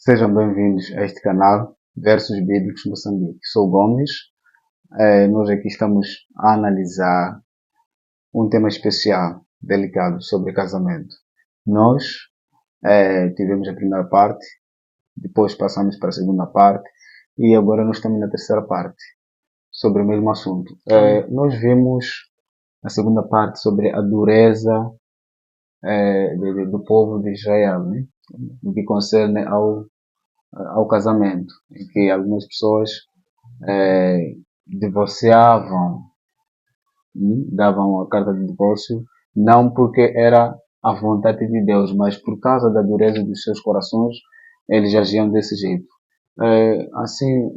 Sejam bem-vindos a este canal Versos Bíblicos Moçambique. Sou Gomes. Nós aqui estamos a analisar um tema especial, delicado, sobre casamento. Nós tivemos a primeira parte, depois passamos para a segunda parte e agora nós estamos na terceira parte, sobre o mesmo assunto. Nós vimos a segunda parte sobre a dureza do povo de Israel, né? No que concerne ao casamento, em que algumas pessoas divorciavam, davam a carta de divórcio, não porque era a vontade de Deus, mas por causa da dureza dos seus corações, eles agiam desse jeito. Assim,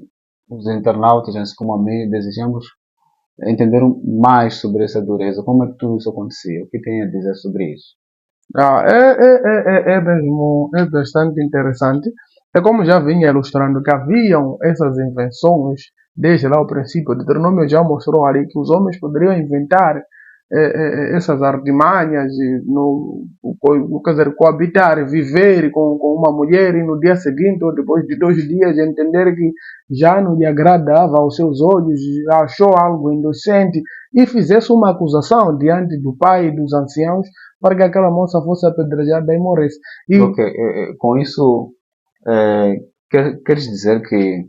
os internautas, assim como a mim, desejamos entender mais sobre essa dureza. Como é que tudo isso acontecia? O que tem a dizer sobre isso? É bastante interessante. É como já vinha ilustrando que haviam essas invenções desde lá o princípio. O Deuteronômio já mostrou ali que os homens poderiam inventar essas artimanhas, quer dizer, coabitar, viver com uma mulher e no dia seguinte ou depois de 2 dias entender que já não lhe agradava aos seus olhos, achou algo indecente e fizesse uma acusação diante do pai e dos anciãos para que aquela moça fosse apedrejada e morresse. Com isso, queres dizer que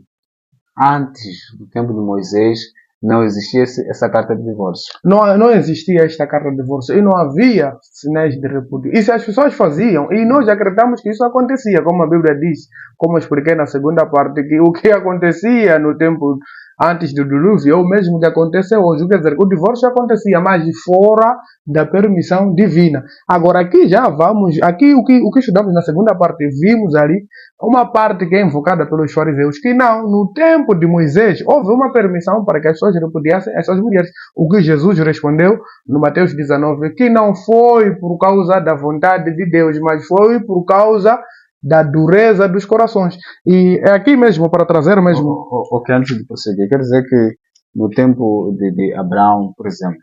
antes do tempo de Moisés não existia essa carta de divórcio? Não existia esta carta de divórcio e não havia sinais de repúdio. E se as pessoas faziam, e nós acreditamos que isso acontecia, como a Bíblia diz, como eu expliquei na segunda parte, que o que acontecia no tempo antes do dilúvio é o mesmo que acontece hoje. Quer dizer, o divórcio acontecia, mas fora da permissão divina. Agora, aqui já vamos, aqui o que estudamos na segunda parte, vimos ali uma parte que é invocada pelos fariseus, que não, no tempo de Moisés, houve uma permissão para que as pessoas repudiassem essas mulheres. O que Jesus respondeu no Mateus 19, que não foi por causa da vontade de Deus, mas foi por causa da dureza dos corações. E é aqui mesmo, para trazer mesmo... Ok, antes de prosseguir, quer dizer que no tempo de Abraão, por exemplo,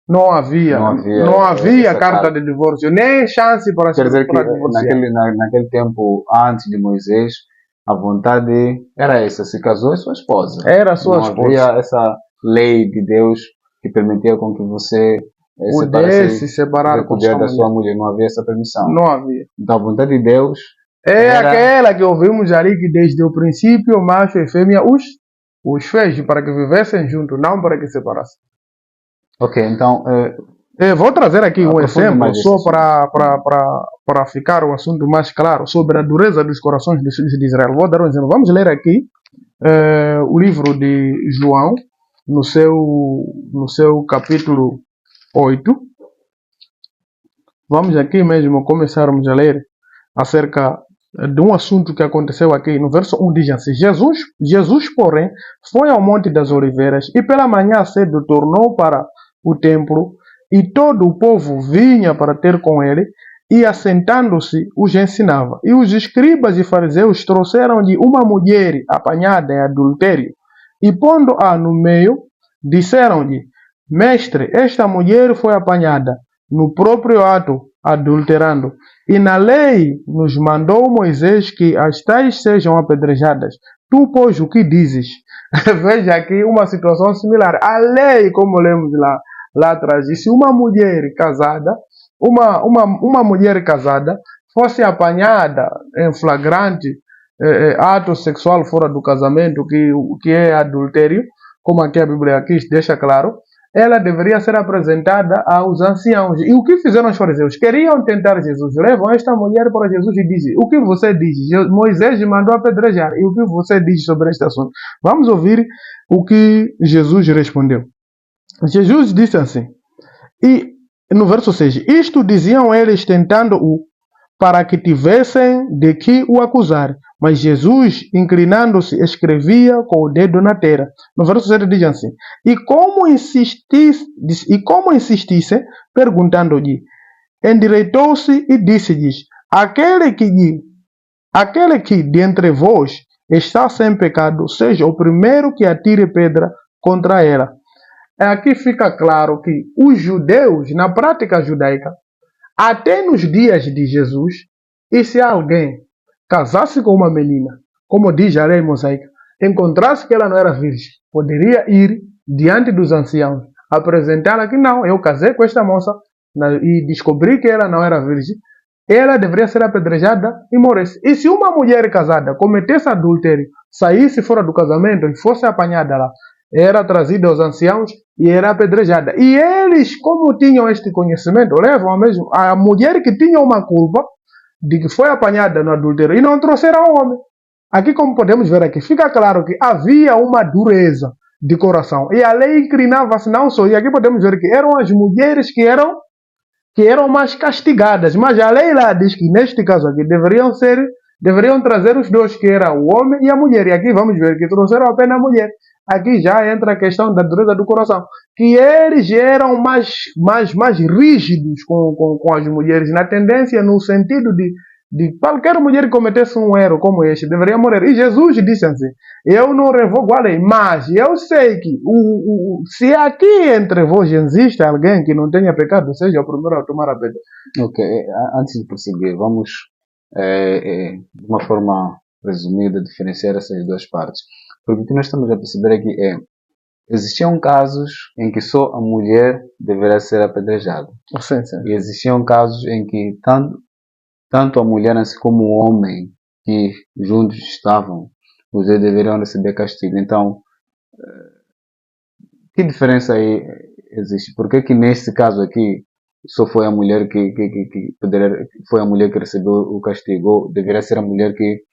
não havia carta de divórcio, nem chance para quer dizer que divorciar. naquele tempo, antes de Moisés, a vontade era essa, se casou é sua esposa. Era sua esposa. Não havia essa lei de Deus que permitia com que você pudesse separar com da sua mulher. Não havia essa permissão. Não havia. Então a vontade de Deus era aquela que ouvimos ali, que desde o princípio, macho e fêmea os fez para que vivessem juntos, não para que separassem. Ok, então... vou trazer aqui um exemplo só para ficar o assunto mais claro sobre a dureza dos corações dos filhos de Israel. Vou dar um exemplo. Vamos ler aqui o livro de João, no seu capítulo 8. Vamos aqui mesmo começarmos a ler acerca de um assunto que aconteceu aqui. No verso 1 diz assim: Jesus, porém, foi ao Monte das Oliveiras e pela manhã cedo tornou para o templo, e todo o povo vinha para ter com ele, e assentando-se os ensinava. E os escribas e fariseus trouxeram-lhe uma mulher apanhada em adultério, e pondo-a no meio, disseram-lhe: Mestre, esta mulher foi apanhada no próprio ato, adulterando. E na lei nos mandou Moisés que as tais sejam apedrejadas. Tu, pois, o que dizes? Veja aqui uma situação similar. A lei, como lemos lá atrás, se uma mulher casada, uma mulher casada fosse apanhada em flagrante ato sexual fora do casamento, que é adultério, como aqui a Bíblia aqui deixa claro, ela deveria ser apresentada aos anciãos. E o que fizeram os fariseus? Queriam tentar Jesus. Levam esta mulher para Jesus e dizem: o que você diz? Moisés mandou apedrejar. E o que você diz sobre este assunto? Vamos ouvir o que Jesus respondeu. Jesus disse assim, e no verso 6, isto diziam eles tentando-o para que tivessem de que o acusar. Mas Jesus, inclinando-se, escrevia com o dedo na terra. No verso 7 diz assim, e como insistisse, perguntando-lhe, endireitou-se e disse-lhes, aquele que de entre vós está sem pecado, seja o primeiro que atire pedra contra ela. Aqui fica claro que os judeus, na prática judaica, até nos dias de Jesus, e se alguém casasse com uma menina, como diz a lei mosaica, encontrasse que ela não era virgem, poderia ir diante dos anciãos, apresentá-la que não, eu casei com esta moça e descobri que ela não era virgem, ela deveria ser apedrejada e morresse. E se uma mulher casada cometesse adultério, saísse fora do casamento e fosse apanhada lá, era trazida aos anciãos e era apedrejada. E eles, como tinham este conhecimento, levam a mulher que tinha uma culpa de que foi apanhada no adultério e não trouxeram ao homem. Aqui, como podemos ver aqui, fica claro que havia uma dureza de coração. E a lei inclinava-se não só, e aqui podemos ver que eram as mulheres que eram mais castigadas. Mas a lei lá diz que, neste caso aqui, deveriam trazer os dois, que era o homem e a mulher. E aqui vamos ver que trouxeram apenas a mulher. Aqui já entra a questão da dureza do coração. Que eles eram mais rígidos com as mulheres, na tendência, no sentido de qualquer mulher que cometesse um erro como este, deveria morrer. E Jesus disse assim, eu não revogo a lei, mas eu sei que se aqui entre vós existe alguém que não tenha pecado, seja o primeiro a tomar a pedra. Ok, antes de prosseguir, vamos de uma forma resumida diferenciar essas duas partes. Porque o que nós estamos a perceber aqui existiam casos em que só a mulher deveria ser apedrejada. Sim, sim. E existiam casos em que tanto a mulher assim como o homem que juntos estavam, os dois deveriam receber castigo. Então, que diferença aí existe? Por que nesse caso aqui só foi a mulher foi a mulher que recebeu o castigo? Ou deveria ser a mulher que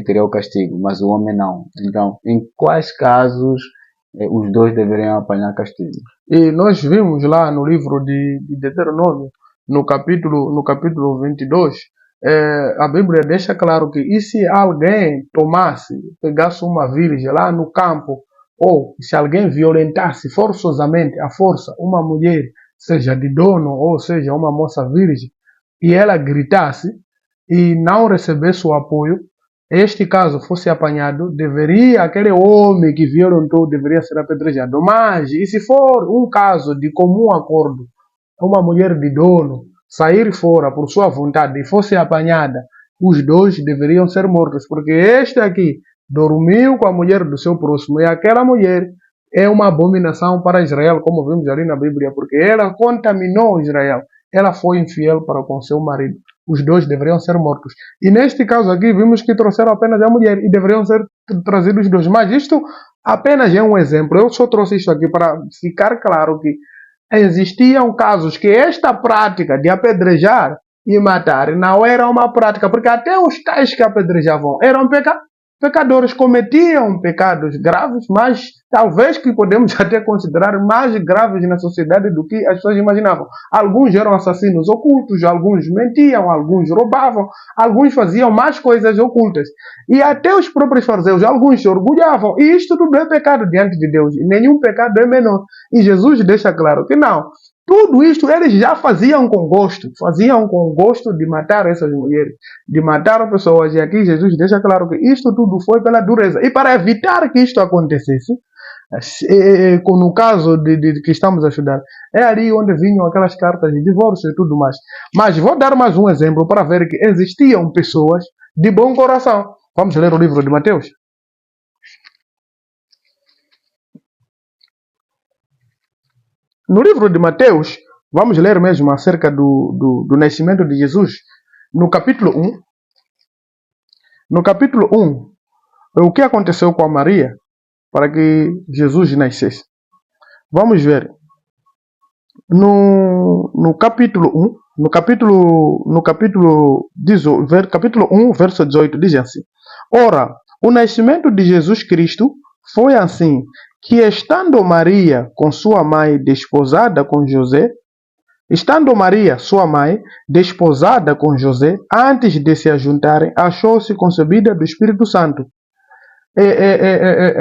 teria o castigo, mas o homem não. Então, em quais casos os dois deveriam apanhar castigo? E nós vimos lá no livro de Deuteronômio, no capítulo 22, a Bíblia deixa claro que e se alguém pegasse uma virgem lá no campo, ou se alguém violentasse forçosamente, à força, uma mulher, seja de dono ou seja uma moça virgem, e ela gritasse e não recebesse o apoio, este caso fosse apanhado, aquele homem que violentou deveria ser apedrejado. Mas, e se for um caso de comum acordo, uma mulher de dono sair fora por sua vontade e fosse apanhada, os dois deveriam ser mortos, porque este aqui dormiu com a mulher do seu próximo, e aquela mulher é uma abominação para Israel, como vimos ali na Bíblia, porque ela contaminou Israel, ela foi infiel para com seu marido. Os dois deveriam ser mortos. E neste caso aqui, vimos que trouxeram apenas a mulher e deveriam ser trazidos os dois. Mas isto apenas é um exemplo. Eu só trouxe isto aqui para ficar claro que existiam casos que esta prática de apedrejar e matar não era uma prática, porque até os tais que apedrejavam eram pecadores, cometiam pecados graves, mas talvez que podemos até considerar mais graves na sociedade do que as pessoas imaginavam. Alguns eram assassinos ocultos, alguns mentiam, alguns roubavam, alguns faziam mais coisas ocultas. E até os próprios fariseus, alguns se orgulhavam. E isto tudo é pecado diante de Deus. E nenhum pecado é menor. E Jesus deixa claro que não. Tudo isto eles já faziam com gosto de matar essas mulheres, de matar pessoas. E aqui Jesus deixa claro que isto tudo foi pela dureza. E para evitar que isto acontecesse, no caso de que estamos a estudar, é ali onde vinham aquelas cartas de divórcio e tudo mais. Mas vou dar mais um exemplo para ver que existiam pessoas de bom coração. Vamos ler o livro de Mateus. No livro de Mateus, vamos ler mesmo acerca do nascimento de Jesus. No capítulo 1, o que aconteceu com a Maria para que Jesus nascesse. Vamos ver. No capítulo 1, capítulo 1, verso 18, diz assim: Ora, o nascimento de Jesus Cristo foi assim, que estando Maria com sua mãe desposada com José, antes de se ajuntarem, achou-se concebida do Espírito Santo.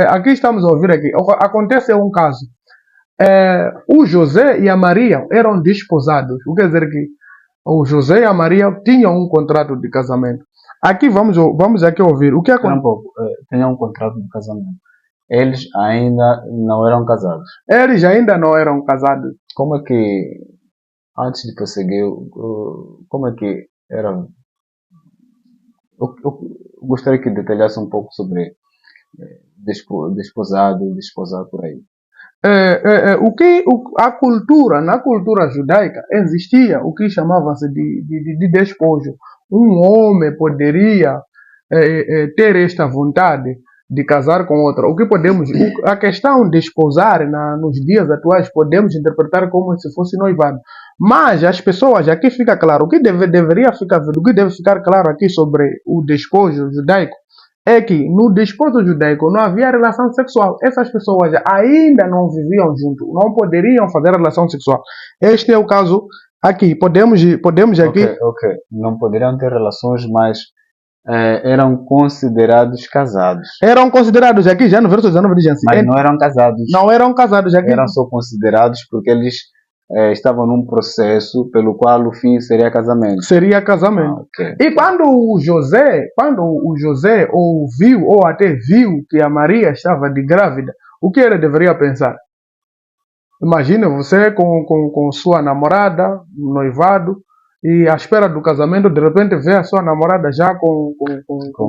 Aqui estamos a ouvir aqui. Acontece um caso. O José e a Maria eram desposados. O que quer dizer que o José e a Maria tinham um contrato de casamento. Aqui vamos aqui ouvir o que aconteceu. Tinham um contrato de casamento. Eles ainda não eram casados. Como é que, antes de prosseguir, como é que era? gostaria que detalhasse um pouco sobre desposado e desposado por aí. Na cultura judaica existia o que chamava-se de despojo. Um homem poderia ter esta vontade de casar com outra. A questão de desposar nos dias atuais podemos interpretar como se fosse noivado. Mas as pessoas, aqui fica claro, o que deve ficar claro aqui sobre o despojo judaico é que no despojo judaico não havia relação sexual. Essas pessoas ainda não viviam junto, não poderiam fazer relação sexual. Este é o caso aqui. Podemos aqui... Ok. Não poderiam ter relações, mas eram considerados casados. Eram considerados aqui, já no verso 19 diz assim. Mas não eram casados. Não eram casados aqui. Eram só considerados porque eles estavam num processo pelo qual o fim seria casamento. Seria casamento. Okay. E quando o José ouviu ou até viu que a Maria estava de grávida, o que ele deveria pensar? Imagine você com sua namorada, noivado, e à espera do casamento, de repente vê a sua namorada já com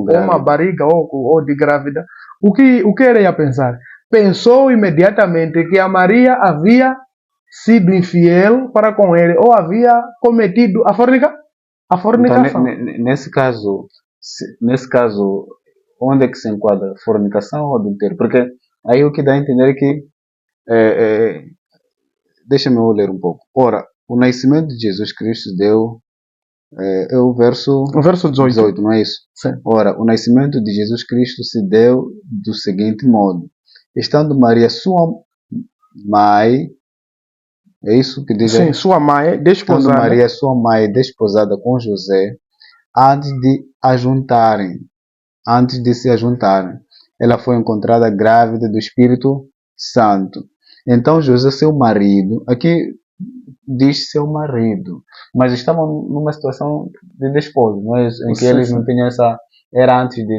uma barriga ou de grávida. O que ele ia pensar? Pensou imediatamente que a Maria havia sido infiel para com ele ou havia cometido a fornicação. Então, nesse caso, onde é que se enquadra? Fornicação ou adultério? Porque aí o que dá a entender é que deixa-me eu ler um pouco. Ora, o nascimento de Jesus Cristo deu o verso 18, não é isso? Sim. Ora, o nascimento de Jesus Cristo se deu do seguinte modo: estando Maria sua mãe, é isso que diz? Sim, sua mãe desposada. Estando Maria sua mãe desposada com José, antes de se ajuntarem, ela foi encontrada grávida do Espírito Santo. Então José, seu marido, aqui diz seu marido, mas estavam numa situação de despojo, não é? Em que eles não tinham essa... Era antes de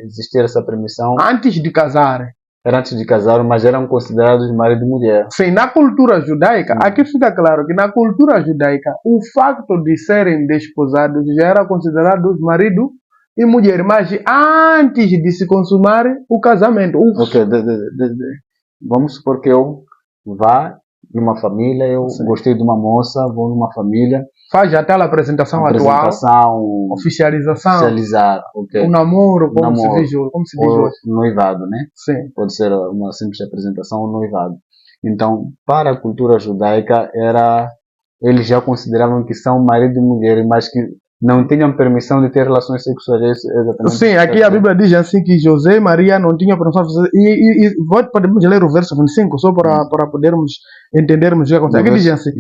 existir essa permissão. Antes de casar. Era antes de casar, mas eram considerados marido e mulher. Sim, na cultura judaica, aqui fica claro que na cultura judaica, o facto de serem desposados já era considerado marido e mulher, mas antes de se consumar o casamento. Ok, vamos supor que eu vá numa família, eu gostei de uma moça, vou numa família. Faz até a apresentação atual. Oficialização. Oficializar, ok. O namoro, como se diz hoje. Noivado, né? Sim. Pode ser uma simples apresentação ou noivado. Então, para a cultura judaica, eles já consideravam que são marido e mulher, mas que não tinham permissão de ter relações sexuais. Exatamente. Sim, aqui a Bíblia diz assim que José e Maria não tinham permissão de fazer. Podemos ler o verso 25, só para podermos entendermos o que aconteceu. Aqui diz assim,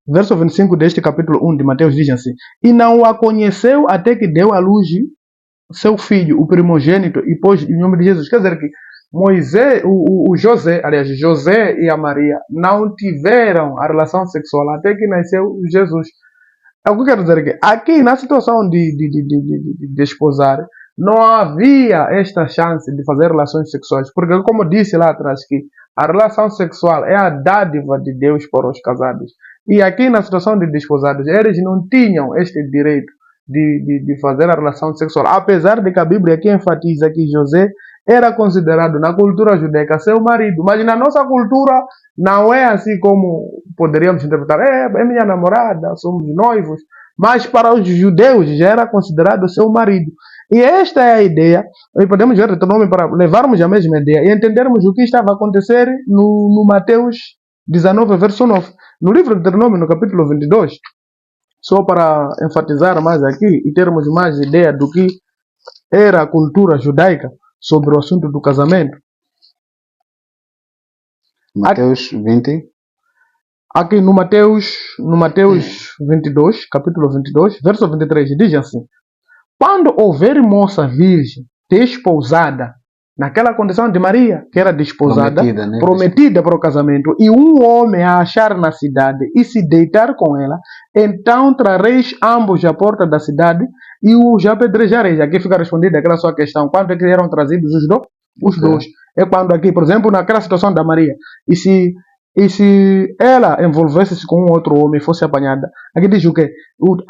verso 25 deste capítulo 1 de Mateus diz assim: e não a conheceu até que deu à luz seu filho, o primogênito, e pôs o nome de Jesus. Quer dizer que José e a Maria não tiveram a relação sexual até que nasceu Jesus. O que eu quero dizer é que aqui na situação de desposar não havia esta chance de fazer relações sexuais, porque como disse lá atrás que a relação sexual é a dádiva de Deus para os casados, e aqui na situação de desposados eles não tinham este direito de fazer a relação sexual, apesar de que a Bíblia aqui enfatiza que José era considerado na cultura judaica seu marido, mas na nossa cultura não é assim como poderíamos interpretar, é minha namorada, somos noivos, mas para os judeus já era considerado seu marido. E esta é a ideia, e podemos ver Deuteronômio para levarmos a mesma ideia e entendermos o que estava a acontecer no Mateus 19, verso 9. No livro de Deuteronômio, no capítulo 22, só para enfatizar mais aqui e termos mais ideia do que era a cultura judaica sobre o assunto do casamento. Mateus 20. Aqui no Mateus 22, capítulo 22, verso 23, diz assim: quando houver moça virgem desposada, naquela condição de Maria, que era desposada, prometida para o casamento, e um homem a achar na cidade e se deitar com ela, então trareis ambos à porta da cidade e os apedrejareis. Aqui fica respondida aquela sua questão: quando é que eram trazidos os dois? É quando aqui, por exemplo, naquela situação da Maria, e se E se ela envolvesse-se com um outro homem e fosse apanhada, aqui diz o quê?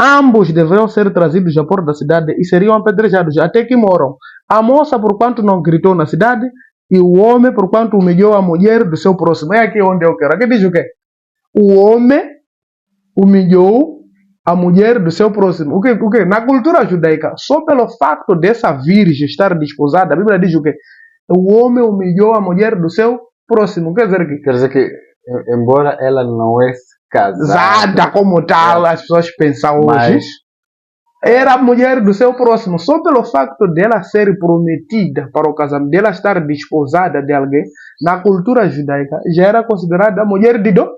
Ambos deveriam ser trazidos à porta da cidade e seriam apedrejados até que moram. A moça, por quanto não gritou na cidade, e o homem, por quanto humilhou a mulher do seu próximo. É aqui onde eu quero. Aqui diz o quê? O homem humilhou a mulher do seu próximo. O quê? Na cultura judaica, só pelo facto dessa virgem estar desposada, a Bíblia diz o quê? O homem humilhou a mulher do seu próximo. Quer dizer que Quer dizer que, embora ela não é casada, casada como tal, as pessoas pensam hoje, mas era a mulher do seu próximo. Só pelo facto dela ser prometida para o casamento, dela estar desposada de alguém, na cultura judaica, já era considerada mulher de dono.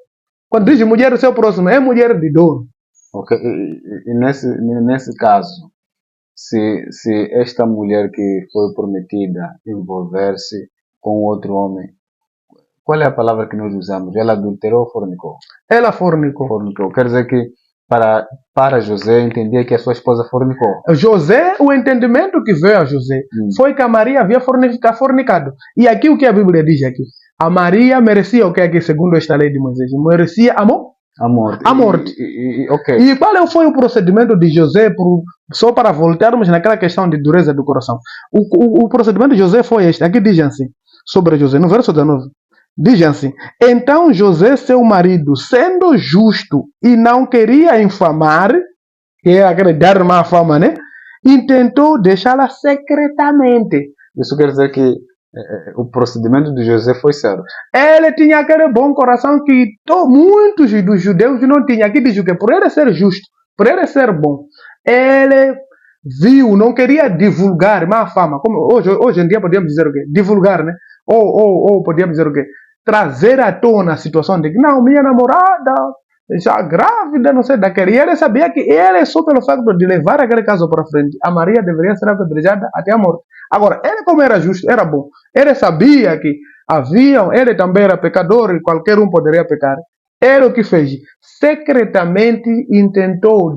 Quando diz mulher do seu próximo, é mulher de dono. ok, e nesse caso, se esta mulher que foi prometida envolver-se com outro homem, qual é a palavra que nós usamos? Ela adulterou ou fornicou? Ela fornicou. Fornicou. Quer dizer que para José entendia que a sua esposa fornicou. José, o entendimento que veio a José foi que a Maria havia fornicado. E aqui o que a Bíblia diz aqui? A Maria merecia o que aqui, segundo esta lei de Moisés? Merecia a morte. A morte. Ok. E qual foi o procedimento de José, só para voltarmos naquela questão de dureza do coração? O procedimento de José foi este. Aqui diz assim, sobre José, no verso 19. Diz assim: então José, seu marido, sendo justo e não queria infamar, que é aquele dar má fama, né? Intentou deixá-la secretamente. Isso quer dizer que o procedimento de José foi certo. Ele tinha aquele bom coração que muitos dos judeus não tinham. Aqui diz o quê? Por ele ser justo, por ele ser bom, ele viu, não queria divulgar má fama. Como hoje em dia podíamos dizer o quê? Divulgar, né? Ou podíamos dizer o quê? Trazer à tona a situação de que não, minha namorada já grávida, não sei daquele. E ele sabia que ele, só pelo facto de levar aquele caso para frente, a Maria deveria ser apedrejada até a morte. Agora, ele como era justo, era bom. Ele sabia que ele também era pecador e qualquer um poderia pecar. Ele o que fez? Secretamente intentou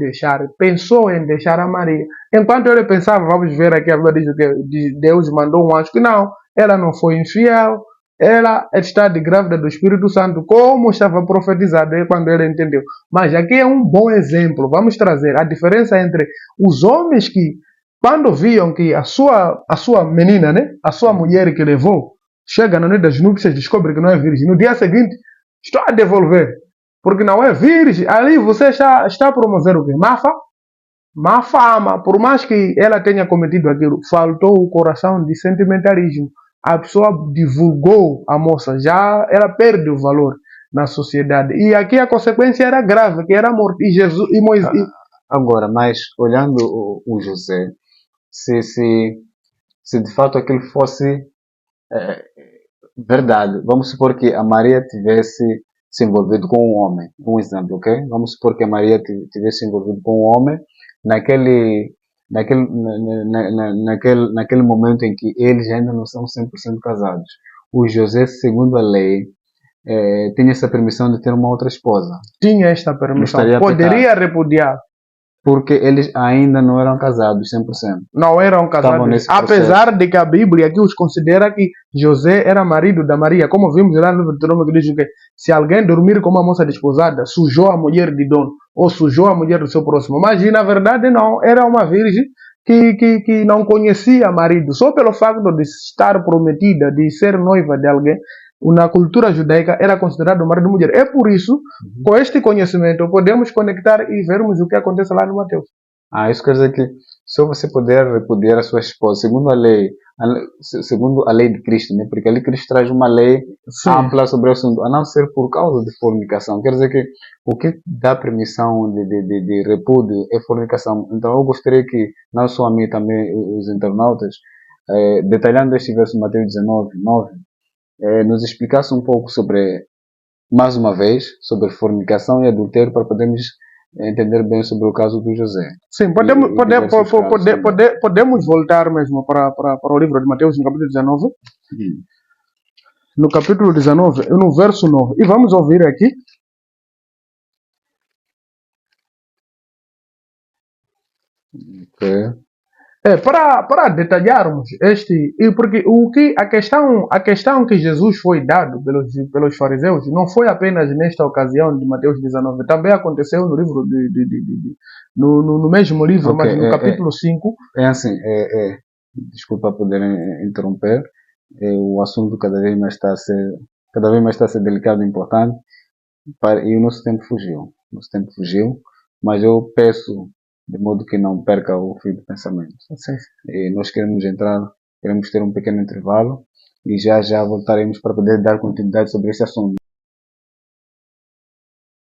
pensou em deixar a Maria. Enquanto ele pensava, vamos ver aqui, a Bíblia diz que Deus mandou um anjo que não, ela não foi infiel, ela está de grávida do Espírito Santo, como estava profetizado quando ele entendeu. Mas aqui é um bom exemplo. Vamos trazer a diferença entre os homens que, quando viam que a sua menina, né, a sua mulher que levou, chega na noite das núpcias, descobre que não é virgem. No dia seguinte, estou a devolver, porque não é virgem. Ali você está a promover o quê? Má fama. Por mais que ela tenha cometido aquilo, faltou o coração de sentimentalismo. A pessoa divulgou a moça, já ela perde o valor na sociedade. E aqui a consequência era grave, que era a morte. E Jesus e Moisés. Agora, mas olhando o José, se de fato aquilo fosse verdade, vamos supor que a Maria tivesse se envolvido com um homem, um exemplo, ok? Vamos supor que a Maria tivesse se envolvido com um homem naquele momento em que eles ainda não são 100% casados. O José, segundo a lei, tinha essa permissão de ter uma outra esposa. Tinha esta permissão. Poderia repudiar. Porque eles ainda não eram casados 100%. Não eram casados. Apesar de que a Bíblia aqui os considera que José era marido da Maria. Como vimos lá no Deuteronômio que diz que se alguém dormir com uma moça desposada, sujou a mulher de dono ou sujou a mulher do seu próximo. Mas na verdade não, era uma virgem que não conhecia marido. Só pelo facto de estar prometida, de ser noiva de alguém, na cultura judaica era considerado marido e mulher. É por isso, com este conhecimento, podemos conectar e vermos o que acontece lá no Mateus. Isso quer dizer que só você poder repudiar a sua esposa, segundo a lei de Cristo, né? Porque ali Cristo traz uma lei ampla sobre o assunto, a não ser por causa de fornicação. Quer dizer que o que dá permissão de repúdio é fornicação. Então eu gostaria que, não só a mim, também os internautas, detalhando este verso de Mateus 19:9, nos explicasse um pouco sobre, mais uma vez, sobre fornicação e adultério para podermos entender bem sobre o caso do José. Sim, podemos voltar mesmo para o livro de Mateus, no capítulo 19. No capítulo 19, no verso 9. E vamos ouvir aqui. Okay. Para detalharmos porque a questão que Jesus foi dado pelos fariseus não foi apenas nesta ocasião de Mateus 19, também aconteceu no livro no mesmo livro, Ok, mas no capítulo 5. É assim, desculpa poder interromper, o assunto cada vez mais está a ser delicado e importante, e o nosso tempo fugiu, mas eu peço de modo que não perca o fio do pensamento. Sim. E nós queremos ter um pequeno intervalo e já voltaremos para poder dar continuidade sobre esse assunto.